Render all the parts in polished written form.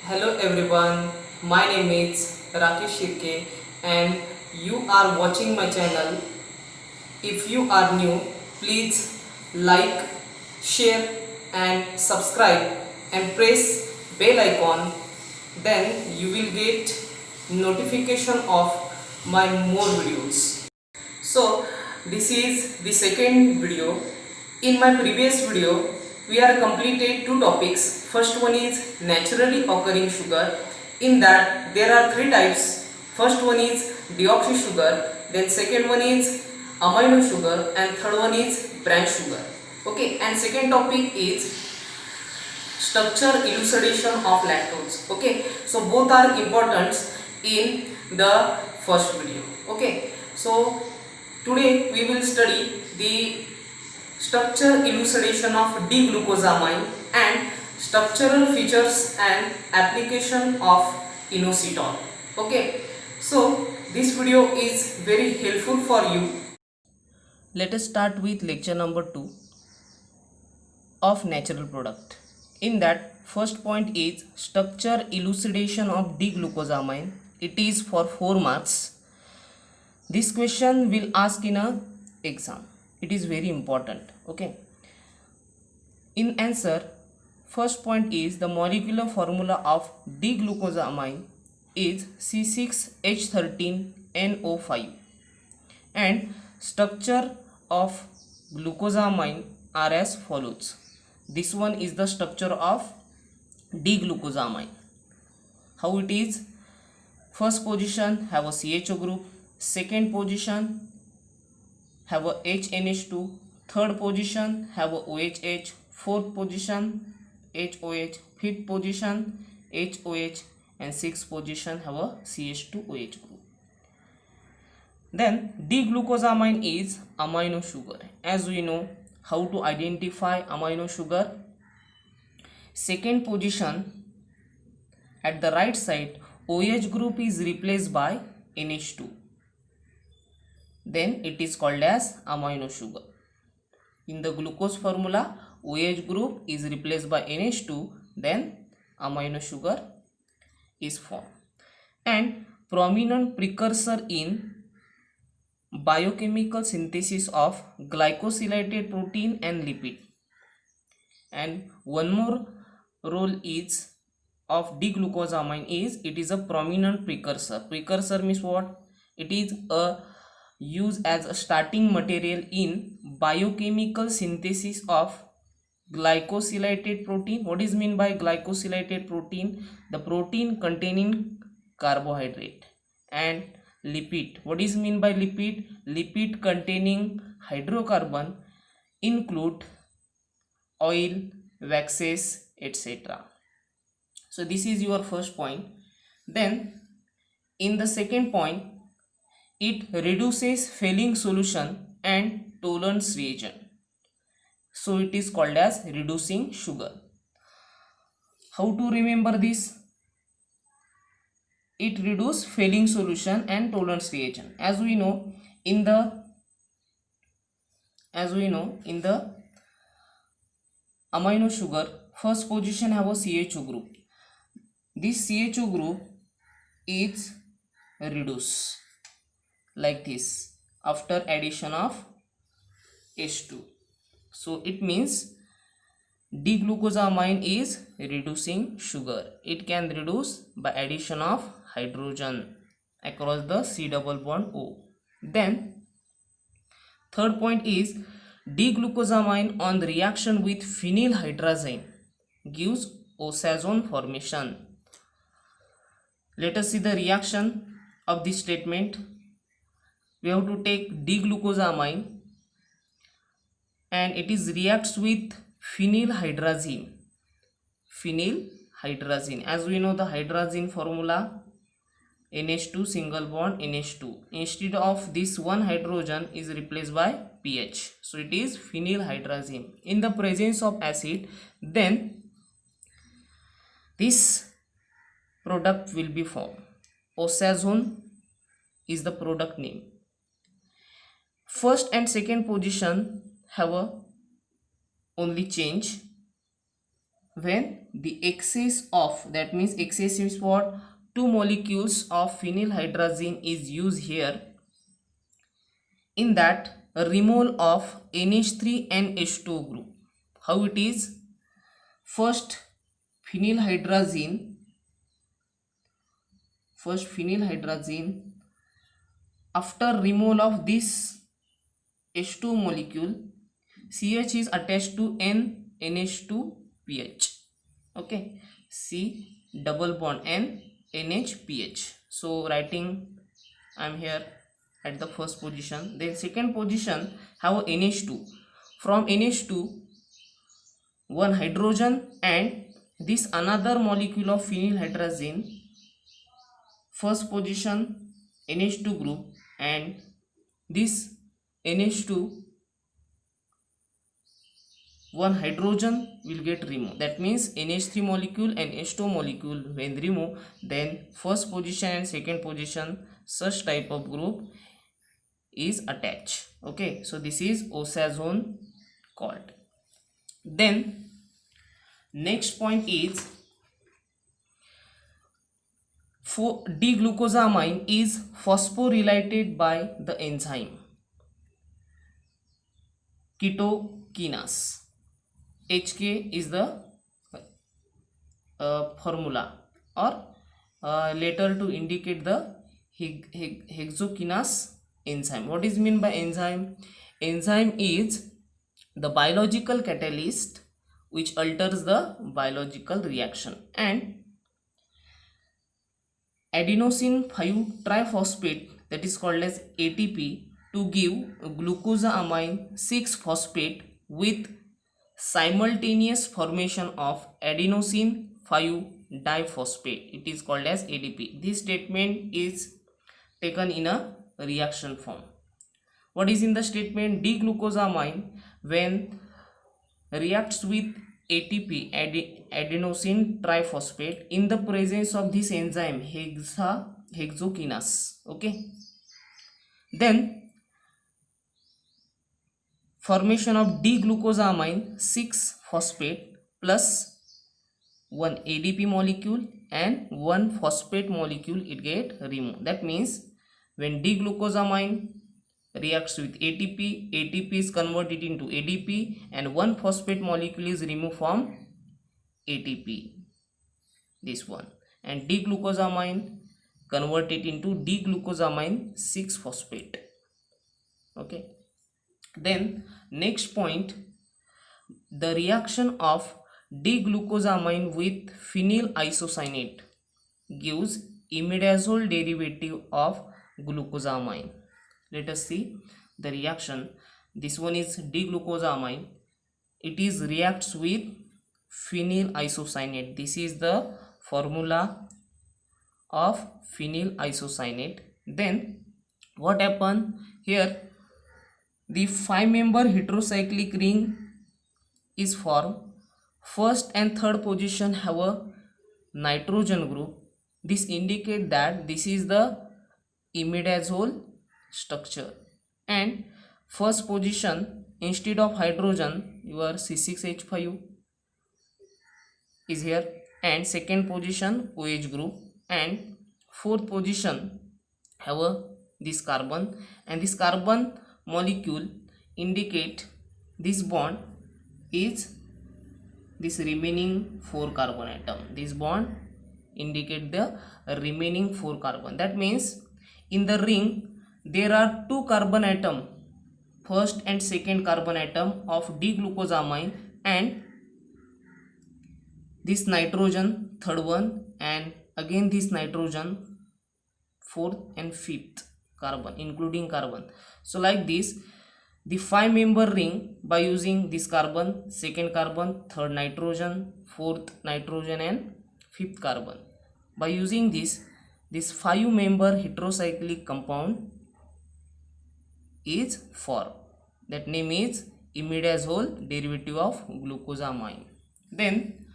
Hello everyone, my name is Rakesh Shirke and you are watching my channel. If you are new, please like, share and subscribe and press bell icon. Then you will get notification of my more videos. So this is the second video. In my previous video, we are completed two topics. First one is naturally occurring sugar. In that there are three types. First one is deoxy sugar, then second one is amino sugar, and third one is branch sugar. Okay, and second topic is structure elucidation of lactose. Okay, so both are important in the first video. Okay, so today we will study the structure elucidation of D-glucosamine and structural features and application of inositol. Okay, so this video is very helpful for you. Let us start with lecture number 2 of natural product. In that, first point is structure elucidation of D-glucosamine. It is for 4 marks. This question will ask in a exam. It is very important. Okay. In answer, first point is the molecular formula of D-glucosamine is C6H13NO5 and structure of glucosamine are as follows. This one is the structure of D-glucosamine. How it is? First position have a CHO group, second position have a HNH2, third position have a OHH, fourth position HOH, fifth position HOH, and sixth position have a CH2OH group. Then D-glucosamine is amino sugar. As we know, how to identify amino sugar? Second position at the right side, OH group is replaced by NH2. Then it is called as amino sugar. In the glucose formula, OH group is replaced by NH2, then amino sugar is formed. And prominent precursor in biochemical synthesis of glycosylated protein and lipid. And one more role is of D-glucosamine is it is a prominent precursor. Precursor means what? It is a used as a starting material in biochemical synthesis of glycosylated protein. What is mean by glycosylated protein? The protein containing carbohydrate. And lipid. What is mean by lipid? Lipid containing hydrocarbon include oil, waxes, etc. So this is your first point. Then in the second point, it reduces failing solution and tolerance reagent. So it is called as reducing sugar. How to remember this? It reduces failing solution and tolerance reagent. As we know in the amino sugar, first position have a CHO group. This CHO group is reduced like this after addition of H2. So it means D-glucosamine is reducing sugar. It can reduce by addition of hydrogen across the C double bond O. Then third point is D-glucosamine on the reaction with phenylhydrazine gives oxazone formation. Let us see the reaction of this statement. We have to take D-glucosamine and it is reacts with phenylhydrazine. As we know the hydrazine formula, NH2 single bond NH2. Instead of this one hydrogen is replaced by pH. So it is phenylhydrazine. In the presence of acid, then this product will be formed. Oxazone is the product name. First and second position have a only change. when the excess of, that means excess is what, two molecules of phenylhydrazine is used here, in that a removal of NH3 and H2 group. How it is? First phenylhydrazine, after removal of this H2 molecule, CH is attached to NH2PH. Okay, C double bond N NHPH. So writing, I am here at the first position. Then second position have NH2. From NH2, one hydrogen and this another molecule of phenylhydrazine. First position NH2 group, and this NH2, one hydrogen will get removed. That means NH3 molecule and H2 molecule when removed, then first position and second position such type of group is attached. Okay, so this is oxazone called. Then next point is, for D-glucosamine is phosphorylated by the enzyme ketokinase. HK is the formula, or later to indicate the hexokinase enzyme. What is meant by enzyme? Enzyme is the biological catalyst which alters the biological reaction, and adenosine 5 triphosphate, that is called as ATP, to give glucosamine 6 phosphate with simultaneous formation of adenosine 5 diphosphate. It is called as ADP. This statement is taken in a reaction form. What is in the statement? D-glucosamine when reacts with ATP, adenosine triphosphate, in the presence of this enzyme hexokinase. Okay, then formation of D-glucosamine 6 phosphate plus one ADP molecule and one phosphate molecule, it get removed. That means when D-glucosamine reacts with ATP, ATP is converted into ADP and one phosphate molecule is removed from ATP, this one, and D-glucosamine converted into D-glucosamine 6 phosphate. Okay, then next point, the reaction of D-glucosamine with phenyl isocyanate gives imidazole derivative of glucosamine. Let us see the reaction. This one is D-glucosamine. It is reacts with phenyl isocyanate. This is the formula of phenyl isocyanate. Then what happen here? The 5-member heterocyclic ring is formed. First and third position have a nitrogen group. This indicate that this is the imidazole structure, and first position instead of hydrogen your C6H5 is here, and second position OH group, and fourth position have a this carbon, and this carbon molecule indicate this bond is this remaining 4 carbon atom. This bond indicate the remaining 4 carbon. That means in the ring there are 2 carbon atom, first and second carbon atom of D-glucosamine, and this nitrogen third one, and again this nitrogen fourth and fifth carbon including carbon. So like this, the 5-member ring by using this carbon, second carbon, third nitrogen, fourth nitrogen and fifth carbon, by using this 5-member heterocyclic compound is formed. That name is imidazole derivative of glucosamine. Then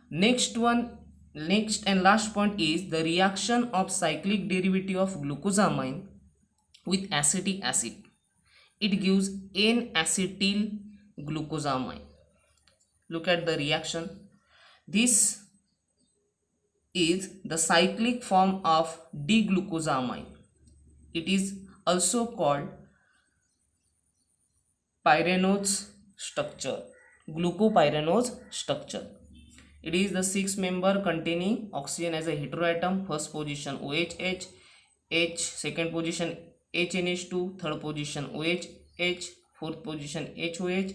next and last point is the reaction of cyclic derivative of glucosamine with acetic acid. It gives N-acetyl glucosamine. Look at the reaction. This is the cyclic form of D-glucosamine. It is also called pyranose structure, glucopyranose structure. It is the 6 member containing oxygen as a heteroatom. First position OH, H, second position HNH2, third position OH, fourth position HOH,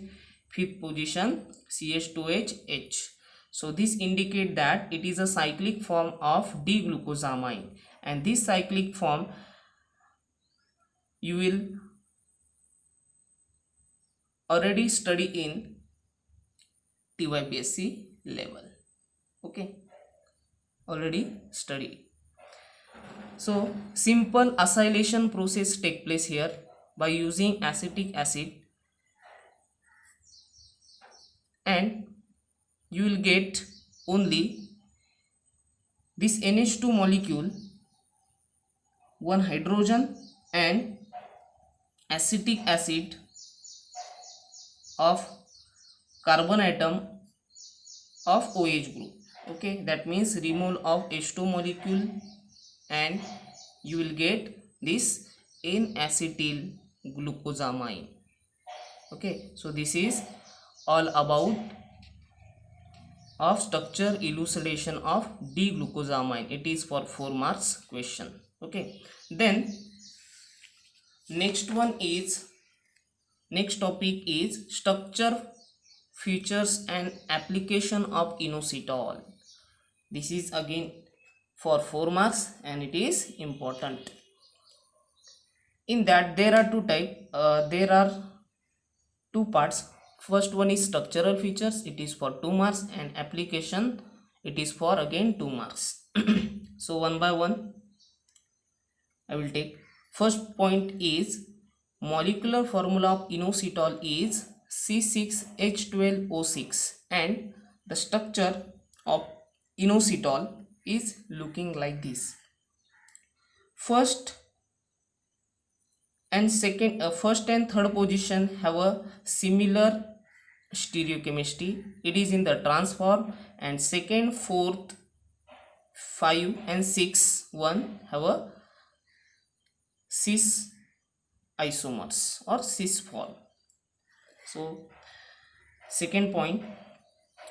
fifth position CH2H. So this indicate that it is a cyclic form of D-glucosamine, and this cyclic form you will already study in TYPSC level. Okay, already studied. So simple acylation process take place here by using acetic acid, and you will get only this NH2 molecule, one hydrogen and acetic acid of carbon atom of OH group. Okay, that means removal of H2 molecule and you will get this N-acetyl glucosamine. Okay, so this is all about of structure elucidation of D-glucosamine. It is for 4 marks question. Okay, then next topic is structure, features and application of inositol. This is again for 4 marks and it is important. In that there are two parts. First one is structural features, it is for 2 marks, and application, it is for again 2 marks. So one by one I will take. First point is molecular formula of inositol is C6H12O6 and the structure of inositol is looking like this. First and third position have a similar stereochemistry. It is in the trans form, and second, fourth, 5 and 6 one have a cis isomers or cis form. So second point,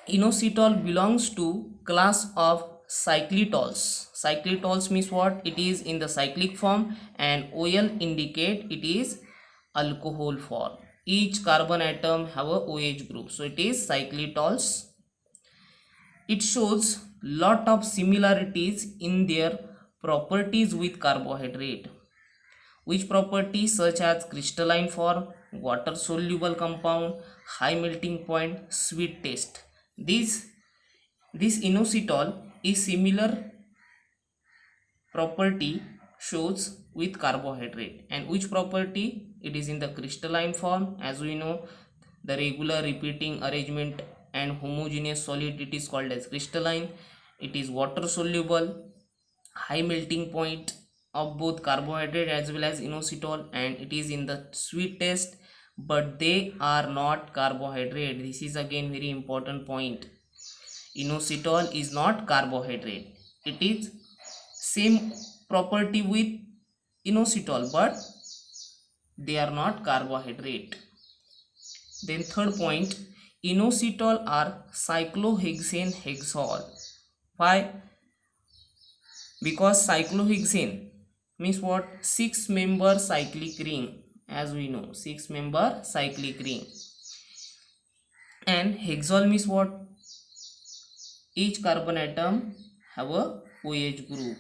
inositol belongs to class of cyclitols. Cyclitols means what? It is in the cyclic form, and OL indicate it is alcohol form. Each carbon atom have a OH group, so it is cyclitols. It shows lot of similarities in their properties with carbohydrate. Which properties? Such as crystalline form, water soluble compound, high melting point, sweet taste. This inositol is similar property shows with carbohydrate. And which property? It is in the crystalline form. As we know, the regular repeating arrangement and homogeneous solid, it is called as crystalline. It is water soluble, high melting point of both carbohydrate as well as inositol, and it is in the sweet taste, but they are not carbohydrate. This is again very important point. Inositol is not carbohydrate. It is same property with inositol, but they are not carbohydrate. Then third point, inositol are cyclohexane hexol. Why? Because cyclohexane means what? 6 member cyclic ring. As we know, 6 member cyclic ring. And hexol means what? Each carbon atom have a OH group.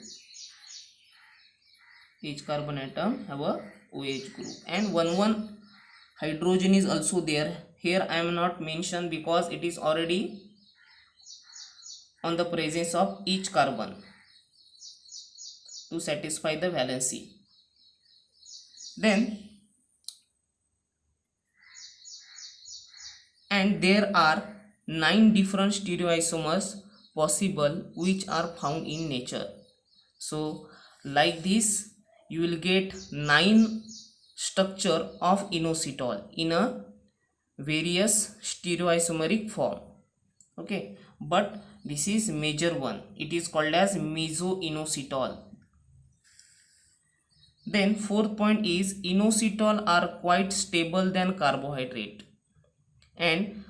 Each carbon atom have a OH group, and one hydrogen is also there. Here I am not mentioned because it is already on the presence of each carbon to satisfy the valency. Then and there are 9 different stereoisomers possible which are found in nature. So like this you will get 9 structure of inositol in a various stereoisomeric form. Okay, but This is major one. It is called as mesoinositol. Then fourth point is inositol are quite stable than carbohydrate and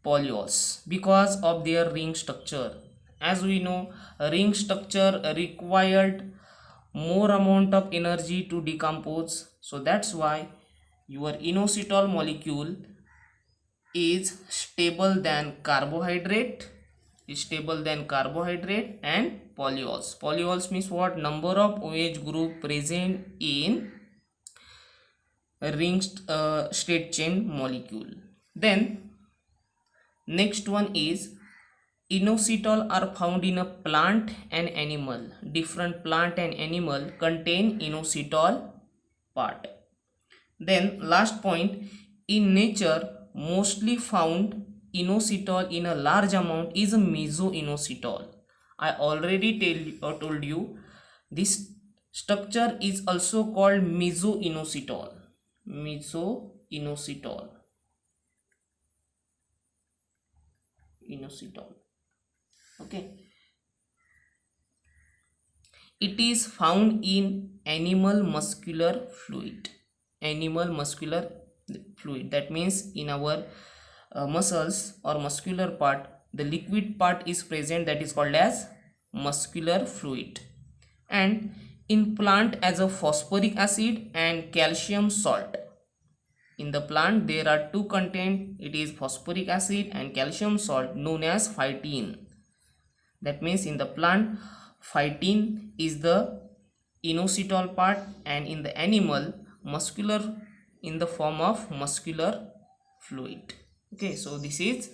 polyols because of their ring structure. As we know, ring structure required more amount of energy to decompose, so that's why your inositol molecule is stable than carbohydrate and polyols. Polyols means what? Number of OH group present in ring straight chain molecule. Then next one is inositol are found in a plant and animal. Different plant and animal contain inositol part. Then last point, in nature mostly found inositol in a large amount is a mesoinositol. I already told you this structure is also called mesoinositol. Inositol. Okay. It is found in animal muscular fluid. That means in our muscles or muscular part, the liquid part is present, that is called as muscular fluid. And in plant as a phosphoric acid and calcium salt. In the plant there are two content, it is phosphoric acid and calcium salt known as phytin. That means in the plant phytin is the inositol part, and in the animal muscular in the form of muscular fluid. Okay, so this is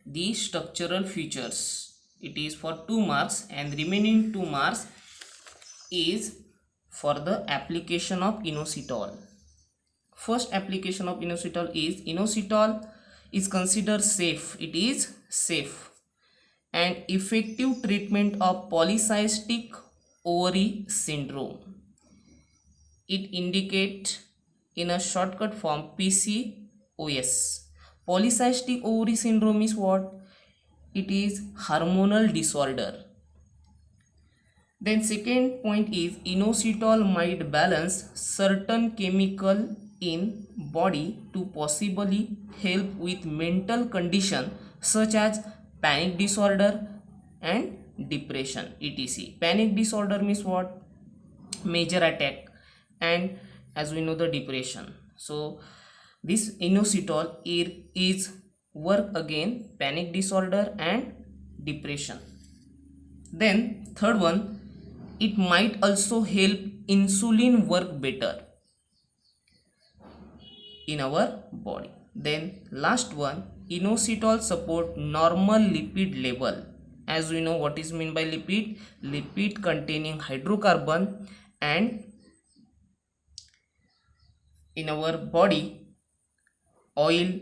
the structural features. It is for 2 marks, and remaining 2 marks is for the application of inositol. First application of inositol is considered safe. It is safe and effective treatment of polycystic ovary syndrome. It indicates in a shortcut form PCOS. Polycystic ovary syndrome is what? It is hormonal disorder. Then second point is inositol might balance certain chemical in body to possibly help with mental condition such as panic disorder and depression etc. Panic disorder means what? Major attack, and as we know the depression. So this inositol is work again panic disorder and depression. Then third one, it might also help insulin work better in our body. Then last one, inositol support normal lipid level. As we know what is meant by lipid containing hydrocarbon, and in our body oil,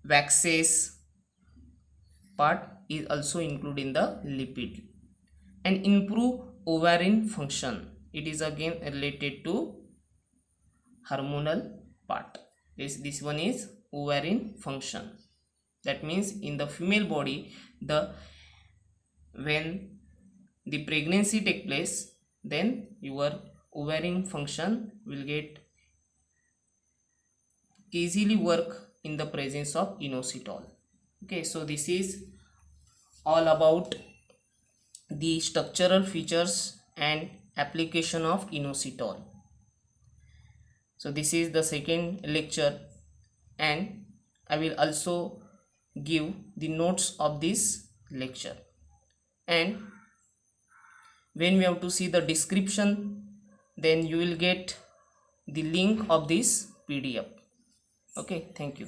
waxes part is also included in the lipid, and improve ovarian function. It is again related to hormonal part. This one is ovarian function. That means in the female body, when the pregnancy take place, then your ovarian function will get easily work in the presence of inositol. Okay, so this is all about the structural features and application of inositol. So this is the second lecture, and I will also give the notes of this lecture, and when we have to see the description, then you will get the link of this PDF. Okay, thank you.